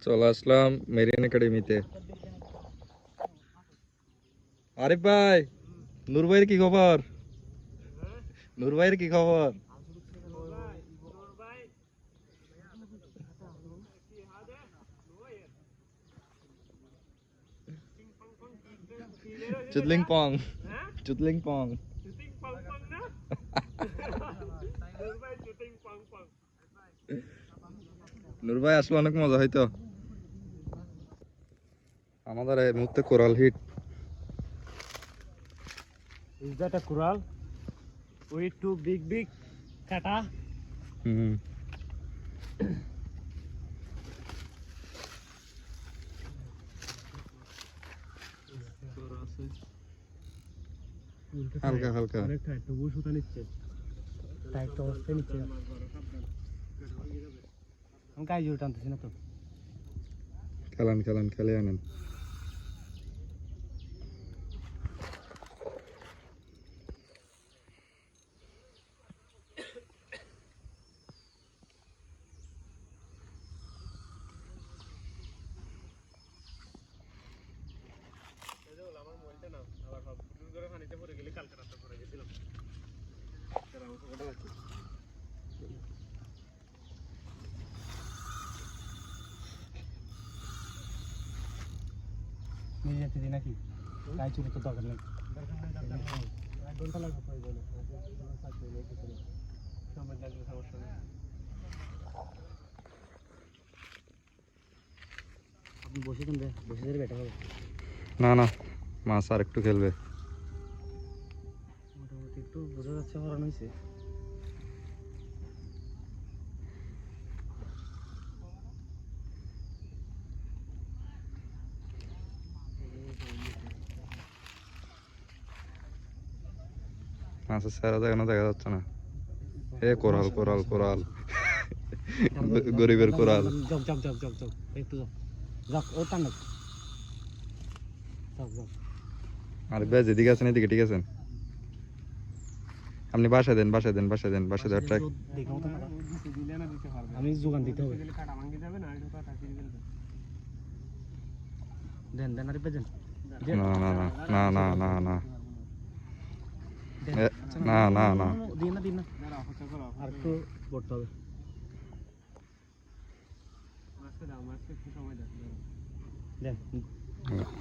চলে আসলাম মেরিন একাডেমিতে। আরিফ ভাই, নূর ভাইয়ের কি খবর? নূর ভাইয়ের কি খবর? চুদলিং পং, চুদলিং পং। নূর ভাই আসলে অনেক মজা হইতো। আমাদের এই মুহূর্তে কোরাল হিট। Is that a coral? With two big kata? হালকা হালকা অনেক টাইট তবু সুতা নিচ্ছে টাইট তো অবস্থায় নিচ্ছে আমি কাজ জোর টানতেছি না তো খেলান খেলান খেলে আনেন। নিয়ে যেতে দিই নাকি কাজ চুরি তো দরকার নেই 1 ঘন্টা লাগবে প্রয়োজনে সময় লাগবে সমস্যা নেই আপনি বসে দেন বসে ধরে বেটা হবে না না, মাছ আর একটু খেলবে। মোটামুটি একটু বোঝা যাচ্ছে হরান হয়েছে মাছের চেহারা দেখানো দেখা যাচ্ছে না। হে কোরাল কোরাল কোরাল, গরিবের coral. Job job job job job একটু জব জব ও টান জব জব আর বেশ এদিকে আছেন, এদিকে ঠিক আছেন। আপনি বাসা দেন বাসা দেন বাসা দেন বাসা দেওয়ার ট্রাই। আমি যোগান দিতে হবে দেন দেন আরে বেজেন না না না না না না না না না না দিন না দিন না আর একটু বড়তে হবে দেন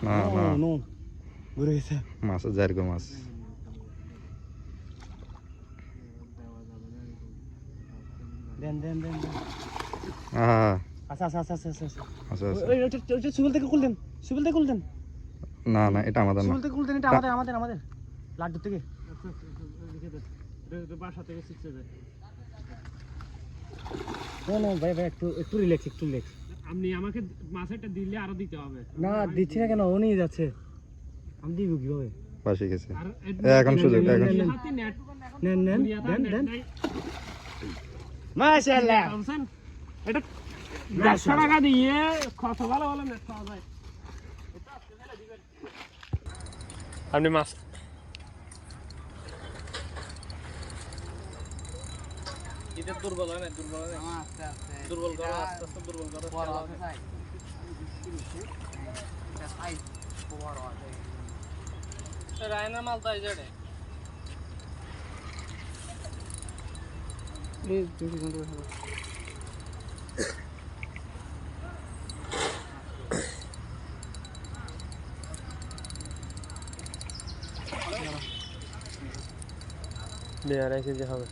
না না, নো ঘুরে গেছে মাছের জায়গা মাছ। দেন দেন দেন আচ্ছা আচ্ছা আচ্ছা আচ্ছা আচ্ছা আচ্ছা আচ্ছা। ওই সুবল থেকে খুলতেন সুবল থেকে খুলতেন না না, এটা আমাদের না। সুবল থেকে খুলতেন এটা আমাদের আমাদের আমাদের লাড্ডু থেকে বাসা থেকে শিখতে যায় না ভাই ভাই একটু একটু রিল্যাক্স একটু রিল্যাক্স আপনি আমাকে মাছেরটা দিলে আরো দিতে হবে না দিচ্ছি না কেন ও নিয়ে যাচ্ছে আমি দিব কিভাবে বাসে গেছে এখন সুযোগ এখন নেন নেন দেন দেন মাশাআল্লাহ এটা 100 টাকা দিয়ে কত ভালো ভালো নেট পাওয়া যায় আপনি মাছ এটা দুর্বল হয় না দুর্বল হয় না আস্তে আস্তে দুর্বল করো আস্তে আস্তে দুর্বল করো বড় হবে এটা সাইজ বড় আছে রায়না মাল তো আইজড়ে এই দুই ঘন্টা হবে বেয়ার এসে যে হবে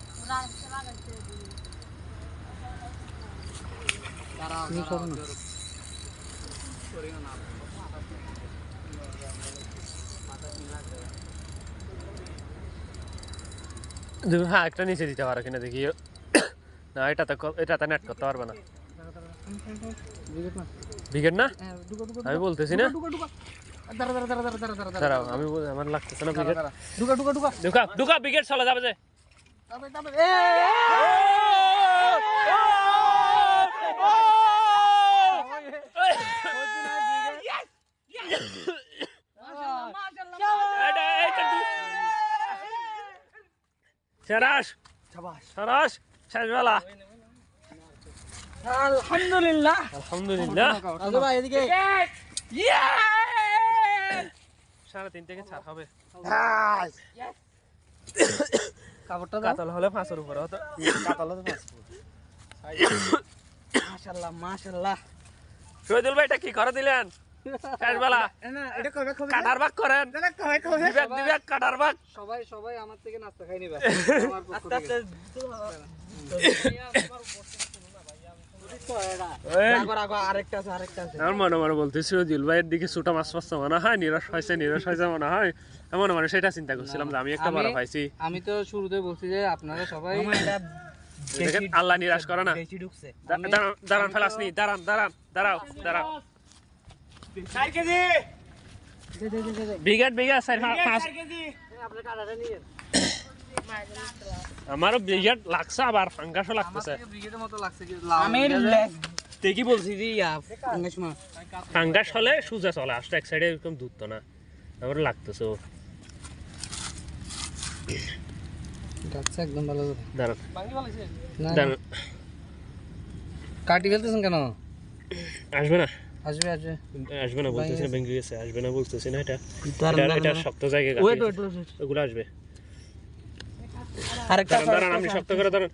তুমি করো না হ্যাঁ একটা নিচে দিতে পারো কিনা দেখি না এটাতে নেট করতে পারবে না বিকেট না আমি বলতেছি না দাঁড়াও আমি আমার লাগতেছে না বিকেট ঢুকা ঢুকা বিকেট চলে যাবে যে সারাস সারাস শেষ বেলা আলহামদুলিল্লাহ আলহামদুলিল্লাহ রাজু ভাই এদিকে 3.5 থেকে 4 হবে কাপড়টা দাও কাতল হলে 5 এর উপরে হতো কাতালো তো মাশাআল্লাহ মাশাআল্লাহ শহীদুল ভাই এটা কি করে দিলেন শেষবেলা না এটা কবে কবে কাটার ভাগ করেন এটা কবে কবে বিবেক কাটার ভাগ সবাই সবাই আমার থেকে নাস্তা খাই নিবে আমার পক্ষ থেকে আরেকটা আছে আমার মনে মনে বলতেছি শহীদুল ভাইয়ের দিকে ছোট মাছ পাচ্ছে মনে হয় নিরাশ হয়েছে মনে হয় এমন মানে সেটা চিন্তা করছিলাম যে আমি একটা বড় পাইছি আমি তো শুরুতে বলছি যে আপনারা সবাই দেখেন আল্লাহ নিরাশ করে না বেশি ঢুকছে দাঁড়ান ফেলাসনি দাঁড়াও 4 কেজি বিঘাট 5 আপনি কাটাটা নিয়ে আমারও বিঘাট লাগছে আবার ফাঙ্গাসও লাগতেছে ব্রিগেডের মতো লাগছে কি আমি ঠিকই বলছি যে ইংলিশমা ফাঙ্গাস হলে সুজা চলে আসলে এক সাইডে এরকম দুধ না আমার লাগতেছে গাছটা একদম ভালো দাঁড়ান না দাঁড়ান কাটি ফেলতেছেন কেন আসবে না আসবে আসবে আসবে না বলতেছি না ভেঙে গেছে আসবে না বলতেছি না এটা দাঁড়ান, এটা শক্ত জায়গায় ওয়েট ওগুলো আসবে আরেকটা দাঁড়ান আমি শক্ত করে ধরেন